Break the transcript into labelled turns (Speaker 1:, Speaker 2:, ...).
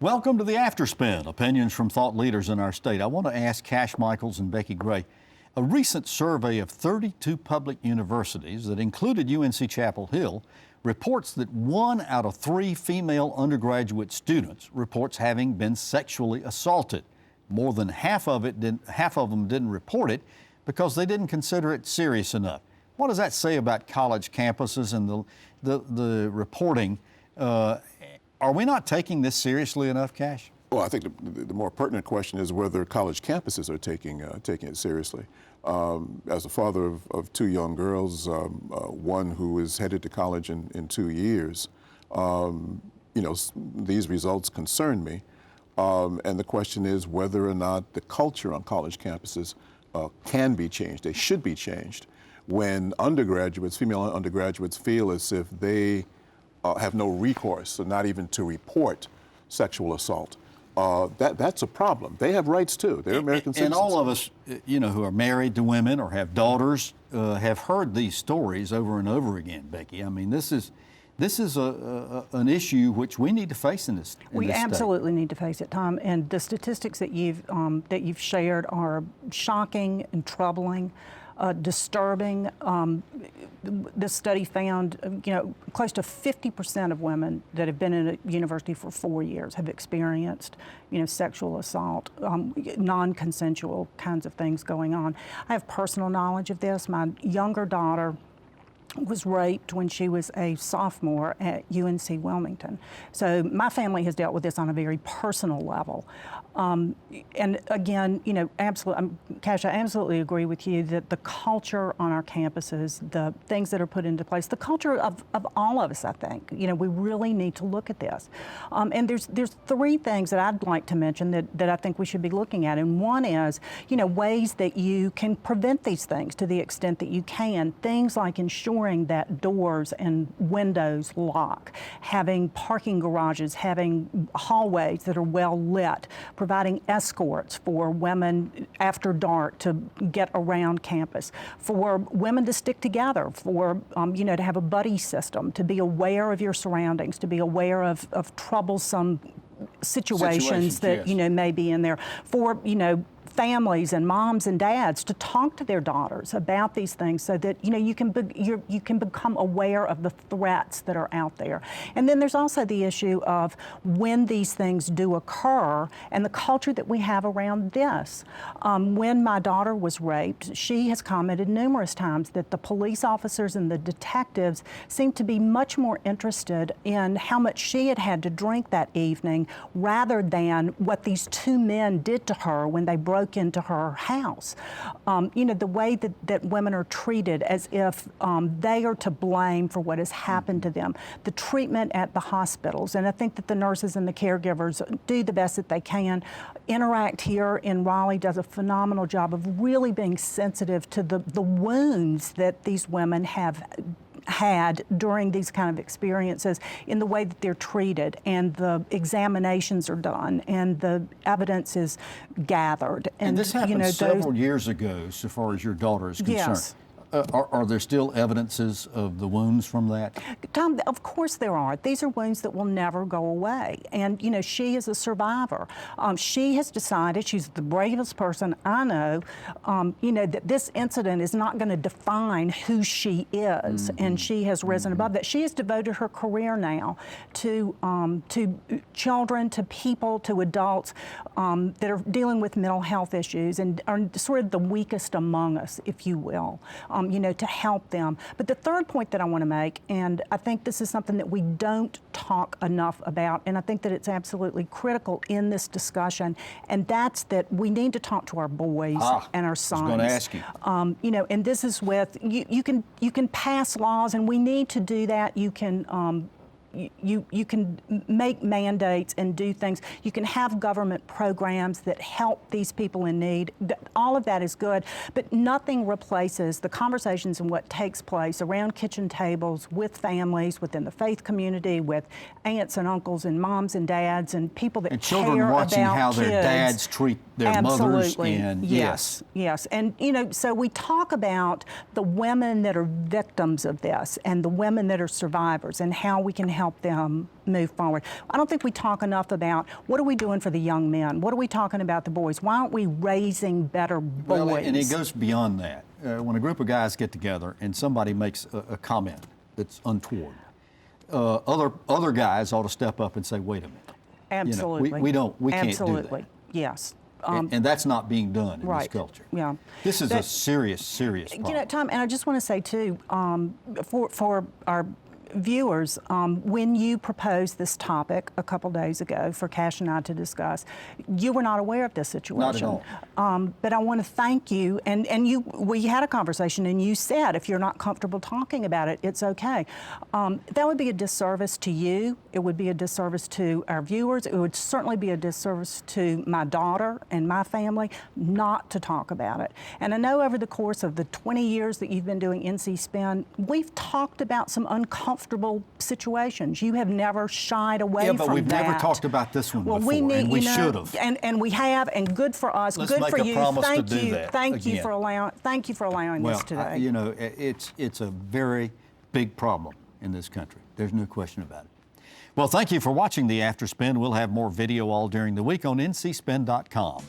Speaker 1: Welcome to the Afterspin, opinions from thought leaders in our state. I want to ask Cash Michaels and Becki Gray. A recent survey of 32 public universities that included UNC Chapel Hill reports that 1 out of 3 female undergraduate students reports having been sexually assaulted. More than half of them didn't report it because they didn't consider it serious enough. What does that say about college campuses and the reporting? Are we not taking this seriously enough, Cash?
Speaker 2: Well, I think the more pertinent question is whether college campuses are taking it seriously. As a father of 2 young girls, one who is headed to college in 2 years, these results concern me. And the question is whether or not the culture on college campuses can be changed. They should be changed. When undergraduates, female undergraduates, feel as if they have no recourse, or not even to report sexual assault, that's a problem. They have rights too. They're American citizens.
Speaker 1: And all of us, who are married to women or have daughters, have heard these stories over and over again, Becki. I mean, this is an issue which we need to face in this.
Speaker 3: We absolutely need to face it, Tom. And the statistics that you've shared are shocking and troubling. Disturbing. This study found, close to 50% of women that have been in a university for 4 years have experienced, sexual assault, non-consensual kinds of things going on. I have personal knowledge of this. My younger daughter was raped when she was a sophomore at UNC Wilmington. So my family has dealt with this on a very personal level. And again, Cash, I absolutely agree with you that the culture on our campuses, the things that are put into place, the culture of all of us, I think, we really need to look at this. And there's 3 things that I'd like to mention that I think we should be looking at. And one is, ways that you can prevent these things to the extent that you can. Things like ensuring that doors and windows lock, having parking garages, having hallways that are well lit, providing escorts for women after dark to get around campus, for women to stick together, for to have a buddy system, to be aware of your surroundings, to be aware of troublesome situations that
Speaker 1: yes.
Speaker 3: May be in there, for families and moms and dads to talk to their daughters about these things so that you can become aware of the threats that are out there. And then there's also the issue of when these things do occur and the culture that we have around this. When my daughter was raped, she has commented numerous times that the police officers and the detectives seemed to be much more interested in how much she had to drink that evening rather than what these 2 men did to her when they broke into her house. The way that women are treated as if they are to blame for what has happened to them. The treatment at the hospitals, and I think that the nurses and the caregivers do the best that they can. Interact here in Raleigh does a phenomenal job of really being sensitive to the wounds that these women have had during these kind of experiences in the way that they're treated, and the examinations are done and the evidence is gathered.
Speaker 1: And this happened several years ago, so far as your daughter is concerned.
Speaker 3: Yes.
Speaker 1: Are there still evidences of the wounds from that?
Speaker 3: Tom, of course there are. These are wounds that will never go away. And, she is a survivor. She has decided, she's the bravest person I know, that this incident is not going to define who she is. Mm-hmm. And she has risen above that. She has devoted her career now to children, to people, to adults that are dealing with mental health issues and are sort of the weakest among us, if you will. To help them. But the third point that I want to make, and I think this is something that we don't talk enough about, and I think that it's absolutely critical in this discussion, and that's that we need to talk to our boys and our sons.
Speaker 1: I was going to ask you.
Speaker 3: And this is with, you can pass laws, and we need to do that. You can you can make mandates and do things. You can have government programs that help these people in need. All of that is good, but nothing replaces the conversations and what takes place around kitchen tables with families, within the faith community, with aunts and uncles and moms and dads and people that
Speaker 1: and children
Speaker 3: care
Speaker 1: watching
Speaker 3: about
Speaker 1: how
Speaker 3: kids.
Speaker 1: Their dads treat their mothers. And
Speaker 3: yes. And so we talk about the women that are victims of this and the women that are survivors and how we can help help them move forward. I don't think we talk enough about what are we doing for the young men? What are we talking about the boys? Why aren't we raising better boys?
Speaker 1: Well, and it goes beyond that. When a group of guys get together and somebody makes a comment that's untoward, other guys ought to step up and say, wait a minute.
Speaker 3: Absolutely.
Speaker 1: We can't do
Speaker 3: Absolutely.
Speaker 1: that.
Speaker 3: Yes.
Speaker 1: And that's not being done in this
Speaker 3: Right.
Speaker 1: culture.
Speaker 3: Yeah.
Speaker 1: This is a serious problem.
Speaker 3: You know, Tom, and I just want to say too, for our viewers, when you proposed this topic a couple days ago for Cash and I to discuss, you were not aware of this situation.
Speaker 1: Not at all.
Speaker 3: But I want to thank you, and we had a conversation, and you said if you're not comfortable talking about it, it's okay. That would be a disservice to you. It would be a disservice to our viewers. It would certainly be a disservice to my daughter and my family not to talk about it. And I know over the course of the 20 years that you've been doing NC Spin, we've talked about some uncomfortable situations. You have never shied away from that.
Speaker 1: Yeah, but we've never talked about this one before,
Speaker 3: and
Speaker 1: we should have.
Speaker 3: And we have, and good for us,
Speaker 1: Let's
Speaker 3: good
Speaker 1: make
Speaker 3: for
Speaker 1: a
Speaker 3: you.
Speaker 1: promise
Speaker 3: Thank
Speaker 1: to do
Speaker 3: you,
Speaker 1: that
Speaker 3: thank you
Speaker 1: again.
Speaker 3: for allowing
Speaker 1: Well,
Speaker 3: this today.
Speaker 1: you know, it's a very big problem in this country. There's no question about it. Well, thank you for watching the After Spin. We'll have more video all during the week on ncspin.com.